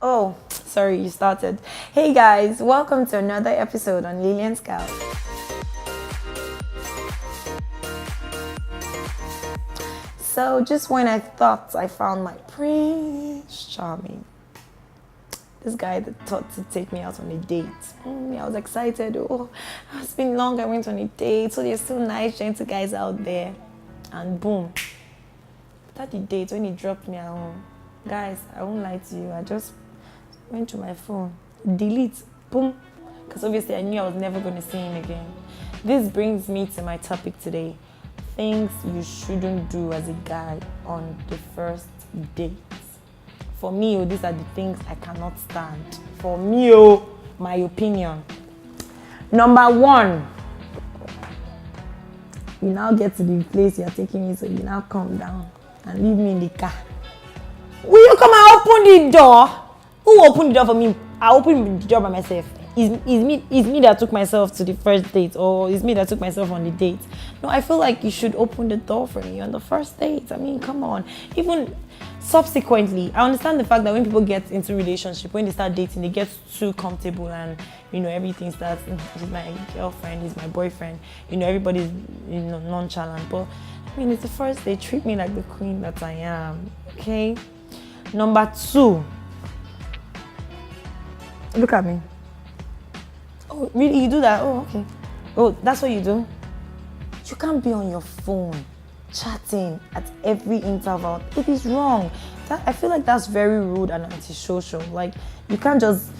Oh, sorry, you started. Hey guys, welcome to another episode on Lilian's Couch. So, just when I thought I found my Prince Charming, this guy that thought to take me out on a date. I was excited. Oh, it's been long. I went on a date. So there's still nice, gentle guys out there. And boom. After the date, when he dropped me at home, guys, I won't lie to you. I just went to my phone, delete, boom. Because obviously I knew I was never going to see him again. This brings me to my topic today. Things you shouldn't do as a guy on the first date. For me, these are the things I cannot stand. For me, my opinion. Number one, you now get to the place you're taking me, so you now come down and leave me in the car. Will you come and open the door? Who opened the door for me? I opened the door by myself. Is me that took myself to the first date, or is me that took myself on the date? No, I feel like you should open the door for me on the first date. I mean, come on. Even subsequently, I understand the fact that when people get into relationship, when they start dating, they get too comfortable and, everything starts, he's my girlfriend, he's my boyfriend, everybody's, nonchalant. But, I mean, it's the first day. Treat me like the queen that I am, okay? Number two. Look at me. Oh, really? You do that? Oh, okay. Oh, that's what you do? You can't be on your phone chatting at every interval. It is wrong. I feel like that's very rude and antisocial. Like, you can't just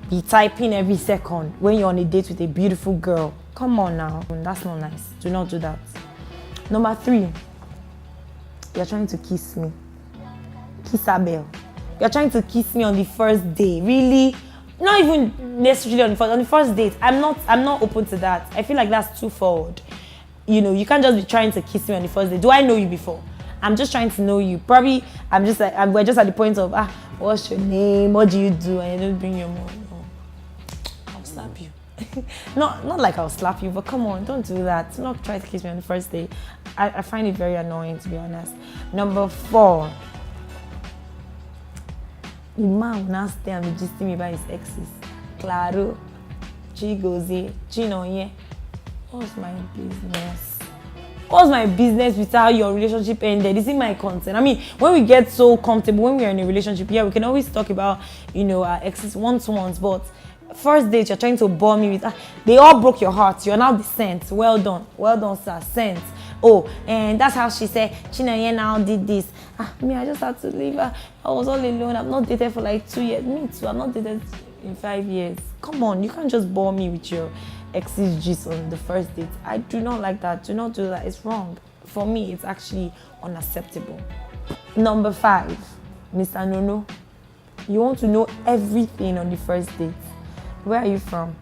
be typing every second when you're on a date with a beautiful girl. Come on now. That's not nice. Do not do that. Number three, you're trying to kiss me. Kissabel. You're trying to kiss me on the first day. Really? Not even necessarily on the first date. I'm not open to that. I feel like that's too forward. You can't just be trying to kiss me on the first date. Do I know you before? I'm just trying to know you. Probably we're just at the point of what's your name? What do you do? And you don't bring your mom. No. I'll slap you. not like I'll slap you, but come on, don't do that. Do not try to kiss me on the first date. I find it very annoying, to be honest. Number four. The man will now stay and be gisting me about his exes. Claro, Chigozie, Chinonye. What's my business? What's my business with how your relationship ended? This is my concern. I mean, when we get so comfortable, when we are in a relationship, we can always talk about, our exes once, but first date, you're trying to bore me with, they all broke your heart. You're now the saint. Well done, sir, saint. Oh, and that's how she said, Chinonye now did this. I just had to leave her. I was all alone. I've not dated for like 2 years. Me too. I've not dated in 5 years. Come on, you can't just bore me with your ex's gist on the first date. I do not like that. Do not do that. It's wrong. For me, it's actually unacceptable. Number 5, Mr. Nono. You want to know everything on the first date. Where are you from?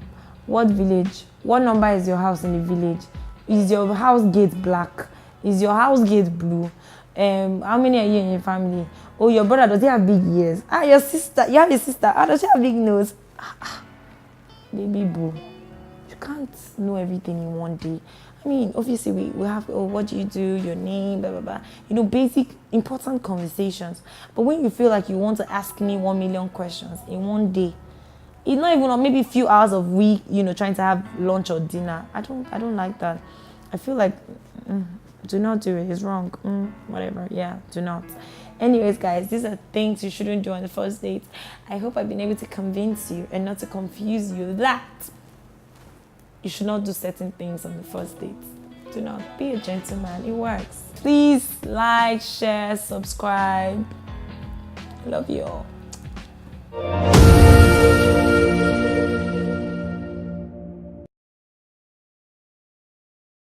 What village? What number is your house in the village? Is your house gate black? Is your house gate blue? How many are you in your family? Oh, your brother, does he have big ears? Your sister, you have a sister. Does she have big nose? Baby boo. You can't know everything in one day. I mean, obviously we have, what do you do? Your name, blah, blah, blah. Basic, important conversations. But when you feel like you want to ask me 1 million questions in one day, it's not even, or maybe a few hours of week, trying to have lunch or dinner. I don't like that. I feel like, do not do it. It's wrong. Whatever. Yeah, do not. Anyways, guys, these are things you shouldn't do on the first date. I hope I've been able to convince you and not to confuse you that you should not do certain things on the first date. Do not. Be a gentleman. It works. Please like, share, subscribe. Love you all.